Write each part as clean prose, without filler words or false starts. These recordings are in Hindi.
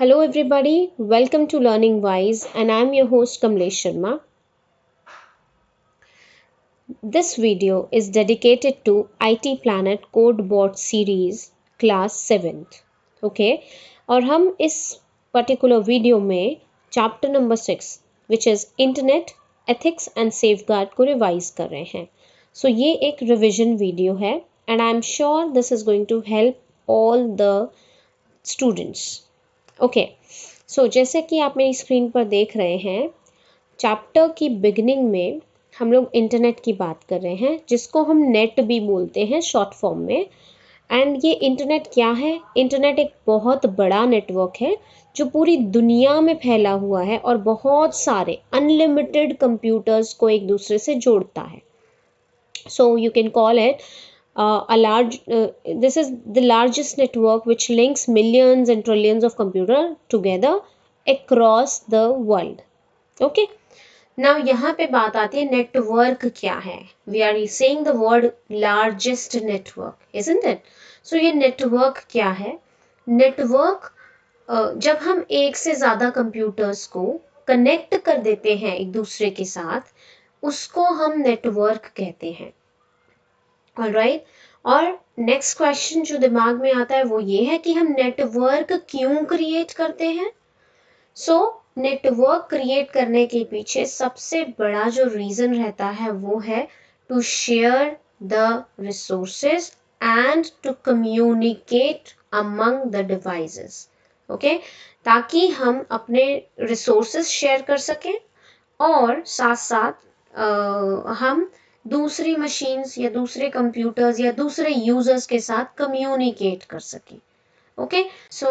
Hello, everybody. Welcome to Learning Wise, and I'm your host Kamlesh Sharma. This video is dedicated to IT Planet Code Board Series Class 7th. Okay, और हम इस particular video में chapter number 6 which is Internet Ethics and Safeguard को revise कर रहे हैं. So ये एक revision video है and I'm sure this is going to help all the students. Okay so जैसे कि आप मेरी स्क्रीन पर देख रहे हैं चैप्टर की बिगिनिंग में हम लोग इंटरनेट की बात कर रहे हैं जिसको हम नेट भी बोलते हैं शॉर्ट फॉर्म में। एंड ये इंटरनेट क्या है? इंटरनेट एक बहुत बड़ा नेटवर्क है जो पूरी दुनिया में फैला हुआ है और बहुत सारे अनलिमिटेड कंप्यूटर्स को एक दूसरे से जोड़ता है। So you can call it this is the largest network which links millions and trillions of computers together across the world. Okay. Now यहाँ पे बात आती है नेटवर्क क्या है. We are saying the word largest network, isn't it? So ये नेटवर्क क्या है? नेटवर्क जब हम एक से ज़्यादा कंप्यूटर्स को कनेक्ट कर देते हैं एक दूसरे के साथ उसको हम नेटवर्क कहते हैं. ऑलराइट और नेक्स्ट क्वेश्चन जो दिमाग में आता है वो ये है कि हम नेटवर्क क्यों क्रिएट करते हैं. सो नेटवर्क क्रिएट करने के पीछे सबसे बड़ा जो रीजन रहता है वो है to share the resources and to communicate among the devices. Okay, ताकि हम अपने रिसोर्सेज शेयर कर सकें और साथ साथ हम दूसरी मशीन्स या दूसरे कंप्यूटर्स या दूसरे यूजर्स के साथ कम्युनिकेट कर सकें. Okay, so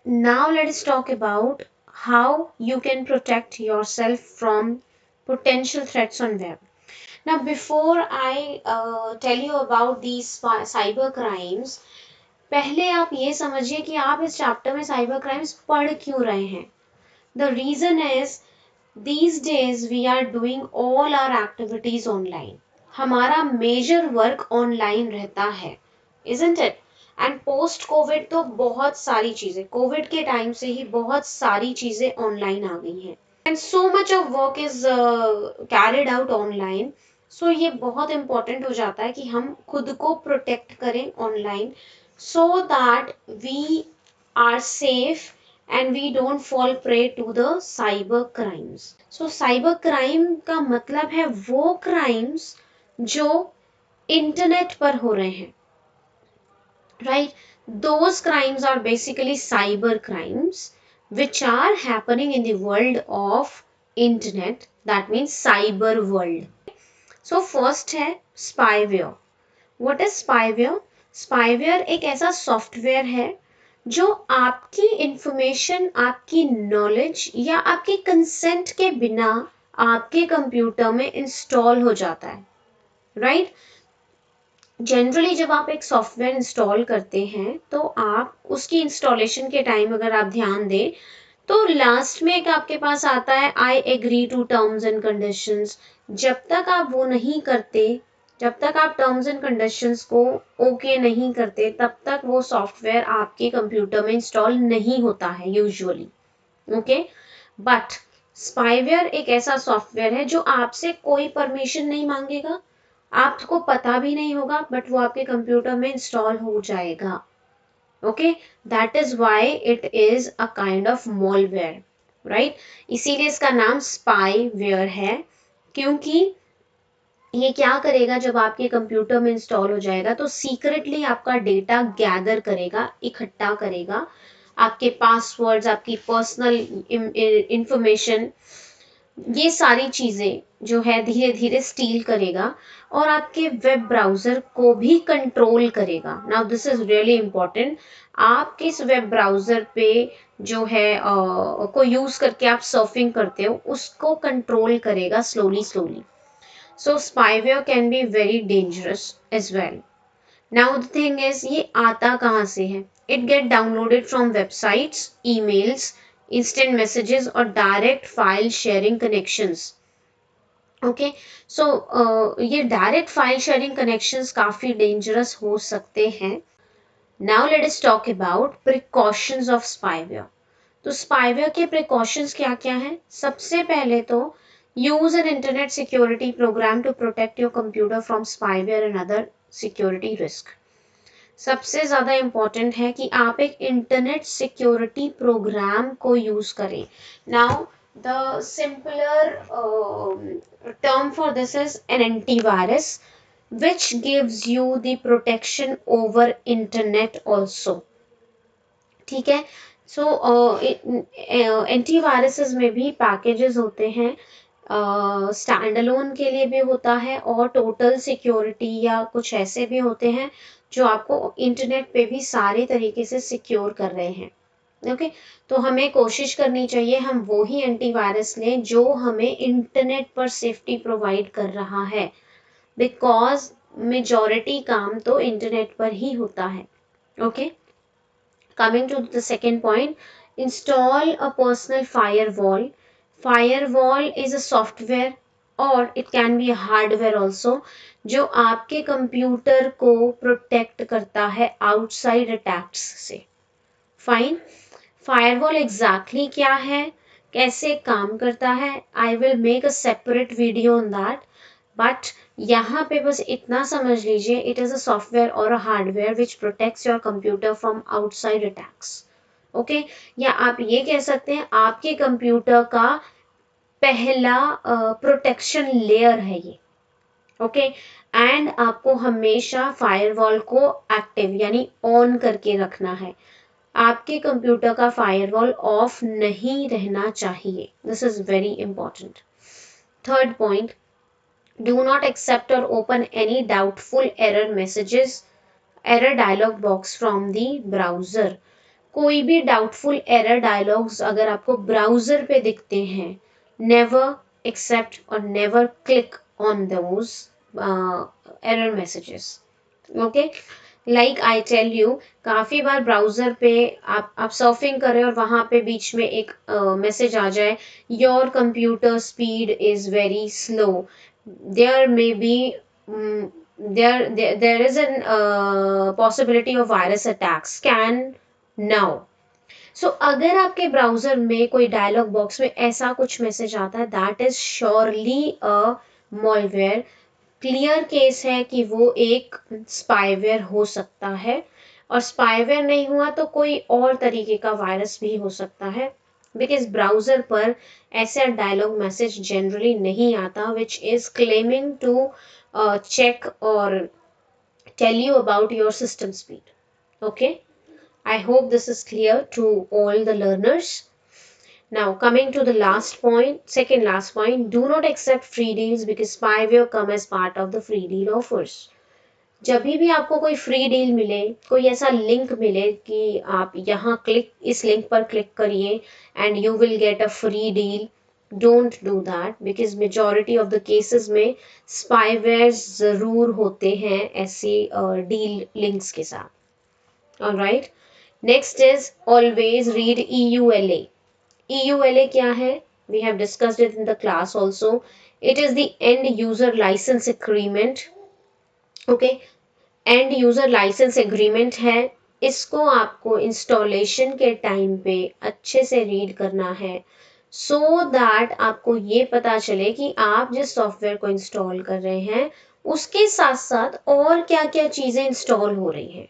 now let's talk about how you can protect yourself from potential threats on web. Now before I tell you about these cyber crimes, पहले आप ये समझिए कि आप इस चैप्टर में साइबर क्राइम्स पढ़ क्यों रहे हैं. The reason is these days we are doing all our activities online. हमारा मेजर वर्क ऑनलाइन रहता है, isn't it? And post Covid तो बहुत सारी चीजें, कोविड के टाइम से ही बहुत सारी चीजें ऑनलाइन आ गई हैं and so much of work is carried out online. So ये बहुत इंपॉर्टेंट हो जाता है कि हम खुद को प्रोटेक्ट करें online so that we are safe and we don't fall prey to the cyber crimes. So cyber crime का मतलब है वो crimes जो इंटरनेट पर हो रहे हैं, right? Those crimes are basically cyber crimes which are happening in the world of internet, that means cyber world. So first है spyware. What is spyware? Spyware एक ऐसा सॉफ्टवेयर है जो आपकी इंफॉर्मेशन, आपकी नॉलेज या आपके कंसेंट के बिना आपके कंप्यूटर में इंस्टॉल हो जाता है, राइट? जनरली जब आप एक सॉफ्टवेयर इंस्टॉल करते हैं तो आप उसकी इंस्टॉलेशन के टाइम अगर आप ध्यान दें तो लास्ट में एक आपके पास आता है I agree to terms and conditions. जब तक आप वो नहीं करते, जब तक आप टर्म्स एंड कंडीशंस को ओके नहीं करते तब तक वो सॉफ्टवेयर आपके कंप्यूटर में इंस्टॉल नहीं होता है यूजुअली. ओके, बट स्पाईवेयर एक ऐसा सॉफ्टवेयर है जो आपसे कोई परमिशन नहीं मांगेगा, आपको पता भी नहीं होगा, बट वो आपके कंप्यूटर में इंस्टॉल हो जाएगा. Okay, that is why it is a kind of malware, right? इसीलिए इसका नाम स्पाईवेयर है, क्योंकि ये क्या करेगा जब आपके कंप्यूटर में इंस्टॉल हो जाएगा तो सीक्रेटली आपका डेटा गैदर करेगा, इकट्ठा करेगा, आपके पासवर्ड्स, आपकी पर्सनल इंफॉर्मेशन, ये सारी चीजें जो है धीरे धीरे स्टील करेगा और आपके वेब ब्राउजर को भी कंट्रोल करेगा. Now this is really important. आप किस वेब ब्राउजर पे जो है को यूज करके आप सर्फिंग करते हो उसको कंट्रोल करेगा slowly slowly. So spyware can be very dangerous as well. Now the thing is ये आता कहाँ से है? It get downloaded from websites, emails, instant messages और direct file sharing connections. Okay, so ये direct file sharing connections काफी dangerous हो सकते हैं. Now let us talk about precautions of spyware. तो स्पाईवेयर के प्रिकॉशंस क्या क्या हैं? सबसे पहले तो use an internet security program to protect your computer from spyware and other security risk. सबसे ज़्यादा इम्पॉर्टेंट है कि आप एक इंटरनेट सिक्योरिटी प्रोग्राम को यूज़ करें। Now the simpler term for this is an antivirus which gives you the protection over internet also। ठीक है, सो एंटीवायरसेस में भी पैकेजेस होते हैं, स्टैंड अलोन के लिए भी होता है और टोटल सिक्योरिटी या कुछ ऐसे भी होते हैं जो आपको इंटरनेट पे भी सारे तरीके से सिक्योर कर रहे हैं। ओके तो हमें कोशिश करनी चाहिए हम वो ही एंटीवायरस लें जो हमें इंटरनेट पर सेफ्टी प्रोवाइड कर रहा है, बिकॉज मेजॉरिटी काम तो इंटरनेट पर ही होता है। Okay coming to the second point, install a personal firewall। Firewall is a software or it can be a hardware also जो आपके कंप्यूटर को प्रोटेक्ट करता है आउटसाइड अटैक्स से। फाइन, फायरवॉल एग्जैक्टली क्या है, कैसे काम करता है, I will make a separate video on that, but यहाँ पे बस इतना समझ लीजिए, इट इज अ सॉफ्टवेयर और अ hardware which protects your computer from outside attacks. Okay, या आप ये कह सकते हैं आपके कंप्यूटर का पहला प्रोटेक्शन लेयर है ये। ओके एंड आपको हमेशा फायरवॉल को एक्टिव यानी ऑन करके रखना है, आपके कंप्यूटर का फायरवॉल ऑफ नहीं रहना चाहिए। This is very important. Third point, do not accept or open any doubtful error messages, error dialog box from the browser। कोई भी डाउटफुल एरर डायलॉग्स अगर आपको ब्राउजर पे दिखते हैं, नेवर एक्सेप्ट और never click on those error messages. Okay like I tell you, काफ़ी बार ब्राउज़र पे आप सर्फिंग कर रहे हो और वहाँ पे बीच में एक मैसेज आ जाए, your computer speed is very slow, there may be there is an possibility of virus attack, scan now। So अगर आपके ब्राउजर में कोई डायलॉग बॉक्स में ऐसा कुछ मैसेज आता है, that is surely a malware. Clear case है कि वो एक स्पाईवेयर हो सकता है, और स्पाईवेयर नहीं हुआ तो कोई और तरीके का वायरस भी हो सकता है, बिकॉज ब्राउजर पर ऐसा डायलॉग मैसेज जनरली नहीं आता which is claiming to check और tell you about your system speed. Okay, I hope this is clear to all the learners। Now coming to the last point, second last point, do not accept free deals because spyware come as part of the free deal offers। जब भी आपको कोई फ्री डील मिले, कोई ऐसा लिंक मिले कि आप यहाँ क्लिक, इस लिंक पर क्लिक करिए and you will get a free deal, don't do that, because majority of the cases में स्पाईवेयर ज़रूर होते हैं ऐसी डील लिंक्स के साथ। Alright, next is always read EULA। EULA क्या है? We have discussed it in the class also। It is the end user license agreement। Okay, end user license agreement है, इसको आपको इंस्टॉलेशन के टाइम पे अच्छे से रीड करना है, so that आपको ये पता चले कि आप जिस सॉफ्टवेयर को इंस्टॉल कर रहे हैं उसके साथ साथ और क्या क्या चीज़ें इंस्टॉल हो रही हैं।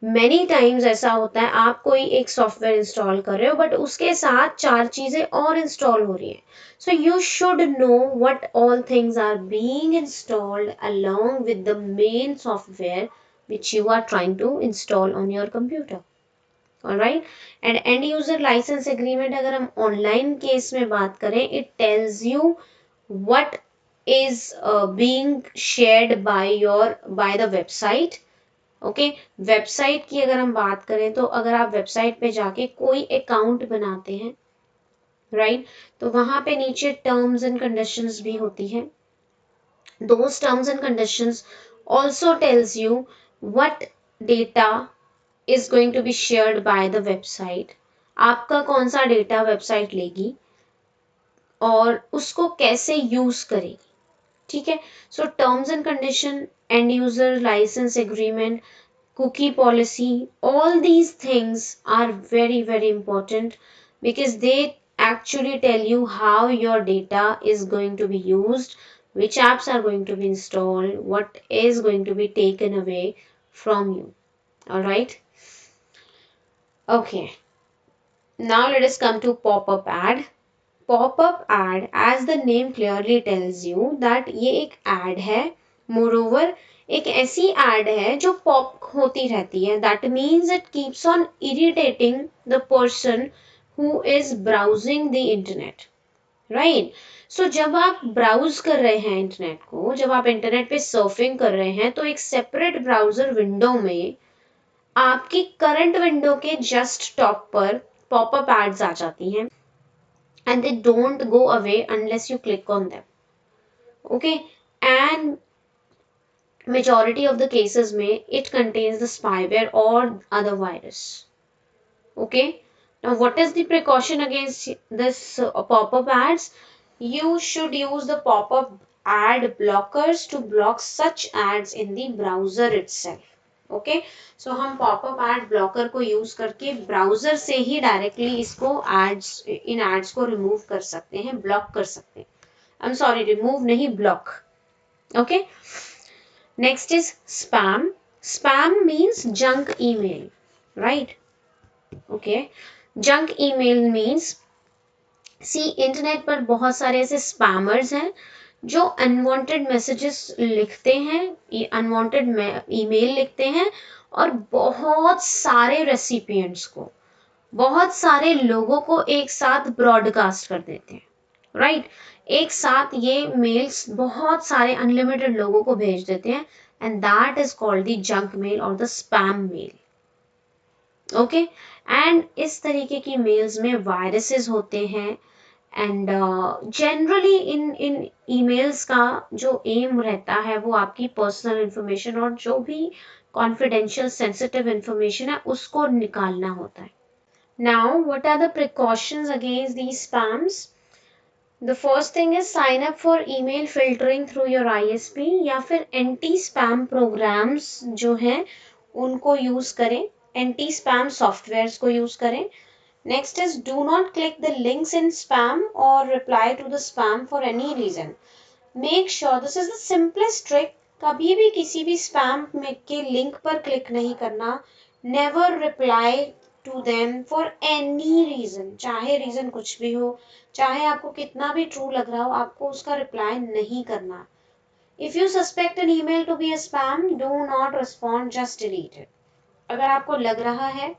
मैनी टाइम्स ऐसा होता है आप कोई एक सॉफ्टवेयर इंस्टॉल कर रहे हो बट उसके साथ 4 चीज़ें और इंस्टॉल हो रही हैं, so you should know what all things are being installed along with the main software which you are trying to install on your computer। alright, and end user license agreement अगर हम ऑनलाइन केस में बात करें, it tells you what is being shared by the website। Okay website की अगर हम बात करें तो अगर आप वेबसाइट पे जाके कोई अकाउंट बनाते हैं, राइट, तो वहां पे नीचे टर्म्स एंड कंडीशंस भी होती है। Those terms and conditions also tells you what data is going to be shared by the website, आपका कौन सा डेटा वेबसाइट लेगी और उसको कैसे यूज करेगी। ठीक है, so terms and condition, and user licence agreement, cookie policy, all these things are very, very important because they actually tell you how your data is going to be used, which apps are going to be installed, what is going to be taken away from you. All right. Okay. Now let us come to pop-up ad. Pop-up ad, as the name clearly tells you that ये एक ad है. Moreover, एक ऐसी ad है जो pop होती रहती है. That means it keeps on irritating the person who is browsing the internet. Right? So जब आप browse कर रहे हैं इंटरनेट को, जब आप इंटरनेट पे सर्फिंग कर रहे हैं, तो एक सेपरेट ब्राउजर विंडो में आपकी करंट विंडो के जस्ट टॉप पर पॉपअप एड्स आ जाती हैं and they don't go away unless you click on them. Okay, and majority of the cases में it contains the spyware or other virus. Okay, now what is the precaution against this pop-up ads? You should use the pop-up ad blockers to block such ads in the browser itself. Okay so हम पॉपअप एड ब्लॉकर को यूज करके ब्राउजर से ही डायरेक्टली इसको एड्स इन एड्स को रिमूव कर सकते हैं, ब्लॉक कर सकते हैं. आई एम सॉरी, रिमूव नहीं, block. Okay, next is spam. Spam means junk email, right? Okay, junk email means internet पर बहुत सारे ऐसे स्पैमर्स हैं जो अनवांटेड मैसेजेस लिखते हैं, अनवांटेड ईमेल लिखते हैं और बहुत सारे रेसिपिएंट्स को, बहुत सारे लोगों को एक साथ ब्रॉडकास्ट कर देते हैं. राइट? एक साथ ये मेल्स बहुत सारे अनलिमिटेड लोगों को भेज देते हैं and that is called the junk mail और the spam mail. Okay, and इस तरीके की मेल्स में वायरसेस होते हैं एंड जनरली इन ईमेल्स का जो एम रहता है वो आपकी पर्सनल इंफॉर्मेशन और जो भी कॉन्फिडेंशियल सेंसिटिव इंफॉर्मेशन है उसको निकालना होता है. Now what are the precautions against these spams? The first thing is sign up for email filtering through your ISP या फिर एंटी स्पैम प्रोग्राम्स जो हैं उनको यूज करें, एंटी स्पैम सॉफ्टवेयर्स को यूज करें. Next is do not click the links in spam or reply to the spam for any reason. Make sure this is the simplest trick. कभी भी किसी भी spam में के लिंक पर क्लिक नहीं करना. Never reply to them for any reason. चाहे रीजन कुछ भी हो, चाहे आपको कितना भी ट्रू लग रहा हो, आपको उसका रिप्लाई नहीं करना. If you suspect an email to be a spam, do not respond, just delete it. अगर आपको लग रहा है,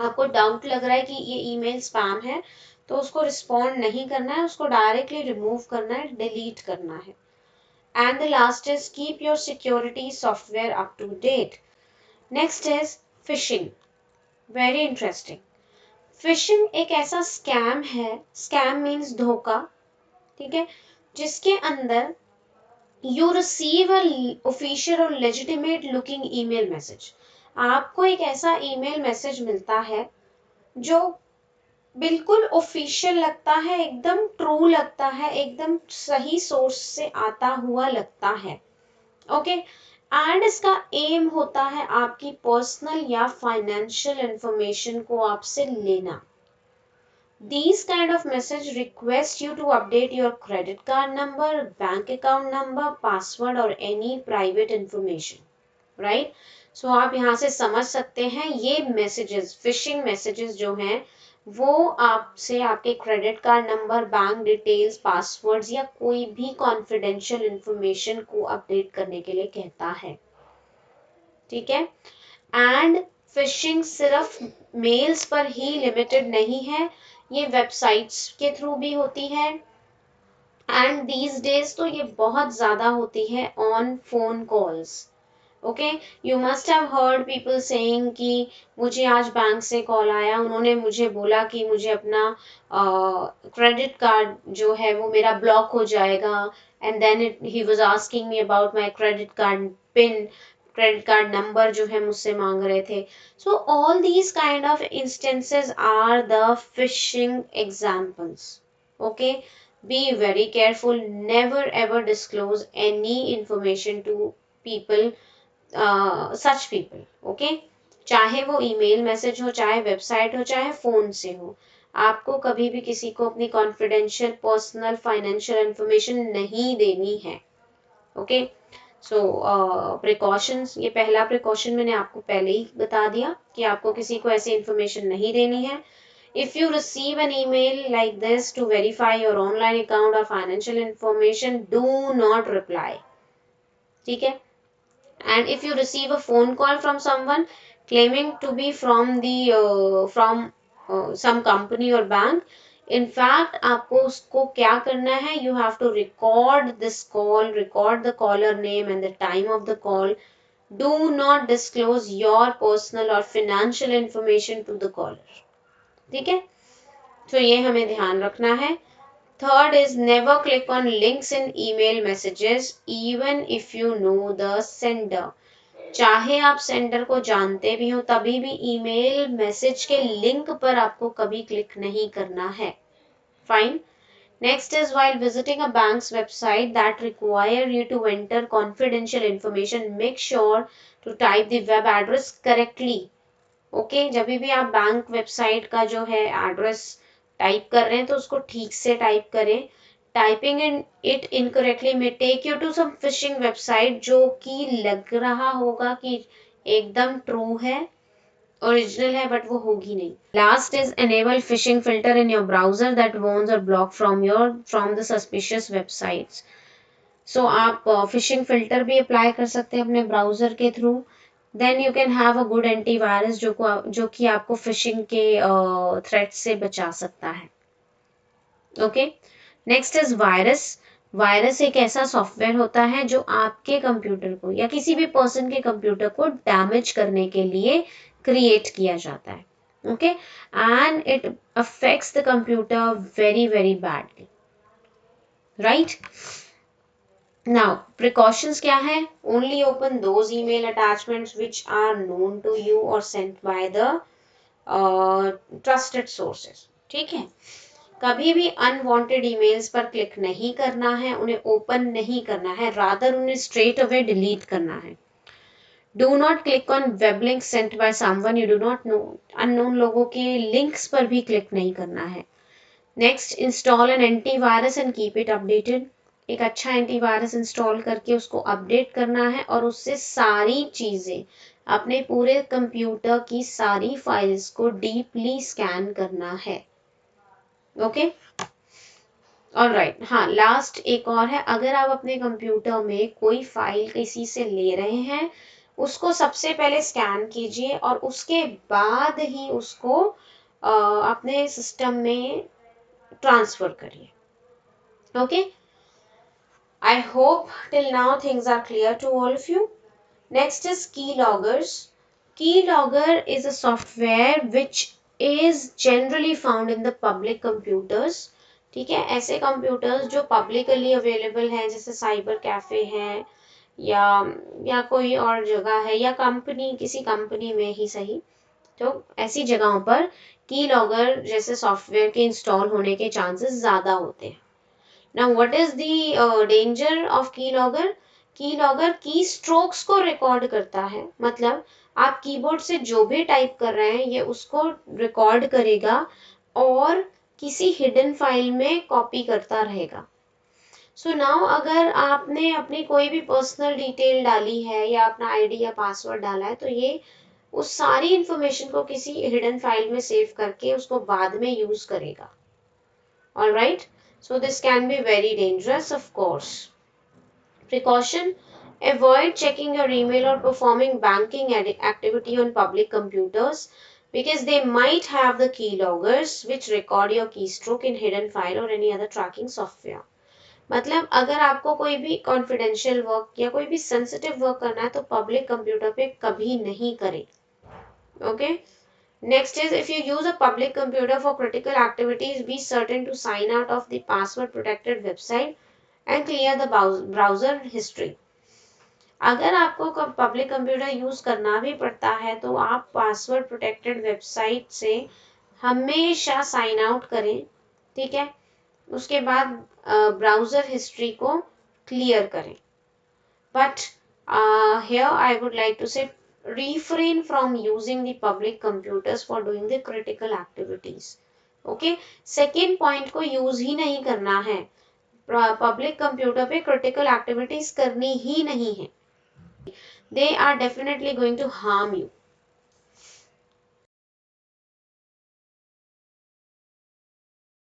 आपको डाउट लग रहा है कि ये ईमेल स्पैम है, तो उसको रिस्पॉन्ड नहीं करना है, उसको डायरेक्टली रिमूव करना है, डिलीट करना है. And the last is keep your security software up to date. Next is phishing. Very interesting. Phishing एक ऐसा स्कैम है, स्कैम मीन्स धोखा, ठीक है, जिसके अंदर यू रिसीव अ ऑफिशियल और लेजिटिमेट लुकिंग ईमेल मैसेज. आपको एक ऐसा ईमेल मैसेज मिलता है जो बिल्कुल ऑफिशियल लगता है, एकदम ट्रू लगता है, एकदम सही सोर्स से आता हुआ लगता है. ओके, एंड इसका एम होता है आपकी पर्सनल या फाइनेंशियल इंफॉर्मेशन को आपसे लेना. These kind of message request you to update your credit card number, bank account number, password or any private information. Right? So आप यहाँ से समझ सकते हैं ये मैसेजेस, फिशिंग मैसेजेस जो हैं वो आपसे आपके credit card number, bank details, passwords या कोई भी कॉन्फिडेंशियल इंफॉर्मेशन को अपडेट करने के लिए कहता है. ठीक है? एंड फिशिंग सिर्फ मेल्स पर ही लिमिटेड नहीं है, ये वेबसाइट्स के थ्रू भी होती है एंड दीज डेज तो ये बहुत ज़्यादा होती है on phone calls. Okay, you must have heard people saying कि मुझे आज बैंक से कॉल आया, उन्होंने मुझे बोला कि मुझे अपना क्रेडिट कार्ड जो है वो मेरा ब्लॉक हो जाएगा and then he was asking me about my credit card pin, credit card number जो है मुझसे मांग रहे थे. So all these kind of instances are the phishing examples. Okay, be very careful, never ever disclose any information to people such people, okay. चाहे वो ईमेल मैसेज हो, चाहे वेबसाइट हो, चाहे फोन से हो, आपको कभी भी किसी को अपनी कॉन्फिडेंशियल पर्सनल फाइनेंशियल इंफॉर्मेशन नहीं देनी है, ओके। सो प्रिकॉशंस, ये पहला प्रिकॉशन मैंने आपको पहले ही बता दिया कि आपको किसी को ऐसी इंफॉर्मेशन नहीं देनी है। If you receive an email like this to verify your online account or financial information, do not reply. ठीक है? And if you receive a phone call from someone claiming to be from some company or bank, in fact आपको उसको क्या करना है, you have to record this call, record the caller name and the time of the call. Do not disclose your personal or financial information to the caller. ठीक है? तो ये हमें ध्यान रखना है। Third is never click on links in email messages even if you know the sender. चाहे आप सेंडर को जानते भी हो, तभी भी ईमेल मैसेज के लिंक पर आपको कभी क्लिक नहीं करना है। Fine. Next is while visiting a bank's website that require you to enter confidential information, make sure to type the web address correctly. Okay, जब भी आप बैंक वेबसाइट का जो है एड्रेस टाइप कर रहे हैं तो उसको ठीक से टाइप करें। Typing it incorrectly may take you to some phishing website जो कि लग रहा होगा कि एकदम ट्रू है, ओरिजिनल है, बट वो होगी नहीं। Last is enable phishing filter in your browser that warns और block from the suspicious websites. So आप फिशिंग फिल्टर भी अप्लाई कर सकते हैं अपने ब्राउजर के थ्रू। Then you can have a good antivirus जो कि आपको फिशिंग के थ्रेट से बचा सकता है, okay. Next is virus. Virus एक ऐसा सॉफ्टवेयर होता है जो आपके कंप्यूटर को या किसी भी पर्सन के कंप्यूटर को डैमेज करने के लिए क्रिएट किया जाता है, okay, and it affects the computer very very badly, right. Now, precautions क्या है? Only open those email attachments which are known to you or sent by the trusted sources. ठीक है? कभी भी अनवांटेड ईमेल्स पर क्लिक नहीं करना है, उन्हें ओपन नहीं करना है, रादर उन्हें स्ट्रेट अवे डिलीट करना है। Do not click on web link sent by someone you do not know. Unknown लोगों के लिंक्स पर भी क्लिक नहीं करना है। Next, install an antivirus and keep it updated. एक अच्छा एंटीवायरस इंस्टॉल करके उसको अपडेट करना है और उससे सारी चीज़ें, अपने पूरे कंप्यूटर की सारी फाइल्स को डीपली स्कैन करना है, ओके। ऑलराइट, हाँ, लास्ट एक और है। अगर आप अपने कंप्यूटर में कोई फाइल किसी से ले रहे हैं, उसको सबसे पहले स्कैन कीजिए और उसके बाद ही उसको अपने सिस्टम में ट्रांसफर करिए, okay. I hope till now things are clear to all of you. Next is keyloggers. Keylogger is a software which is generally found in the public computers. ठीक है, ऐसे कंप्यूटर्स जो पब्लिकली अवेलेबल हैं, जैसे साइबर कैफे हैं या कोई और जगह है या कंपनी, किसी कंपनी में ही सही, तो ऐसी जगहों पर कीलॉगर जैसे सॉफ्टवेयर के इंस्टॉल होने के चांसेस ज़्यादा होते हैं। Now, what is the danger of keylogger? Keylogger की स्ट्रोक्स को रिकॉर्ड करता है, मतलब आप कीबोर्ड से जो भी टाइप कर रहे हैं ये उसको रिकॉर्ड करेगा और किसी हिडन फाइल में कॉपी करता रहेगा। सो नाउ अगर आपने अपनी कोई भी पर्सनल डिटेल डाली है या अपना आईडी या पासवर्ड डाला है, तो ये उस सारी इंफॉर्मेशन को किसी हिडन फाइल में सेव करके उसको बाद में यूज करेगा। Alright, so this can be very dangerous, of course. Precaution: avoid checking your email or performing banking activity on public computers because they might have the keyloggers which record your keystroke in hidden file or any other tracking software. मतलब अगर आपको कोई भी कॉन्फिडेंशियल वर्क या कोई भी सेंसिटिव वर्क करना है तो पब्लिक कंप्यूटर पे कभी नहीं करें, okay. Next is, if you use a public computer for critical activities, be certain to sign out of the password protected website and clear the browser history. अगर आपको पब्लिक कंप्यूटर यूज करना भी पड़ता है तो आप पासवर्ड प्रोटेक्टेड वेबसाइट से हमेशा साइन आउट करें, ठीक है। उसके बाद ब्राउजर हिस्ट्री को क्लियर करें, but Here I would like to say refrain from using the public computers for doing the critical activities. Okay, second point को यूज ही नहीं करना है, पब्लिक कंप्यूटर पे क्रिटिकल एक्टिविटीज करनी ही नहीं है, they are definitely going to harm you.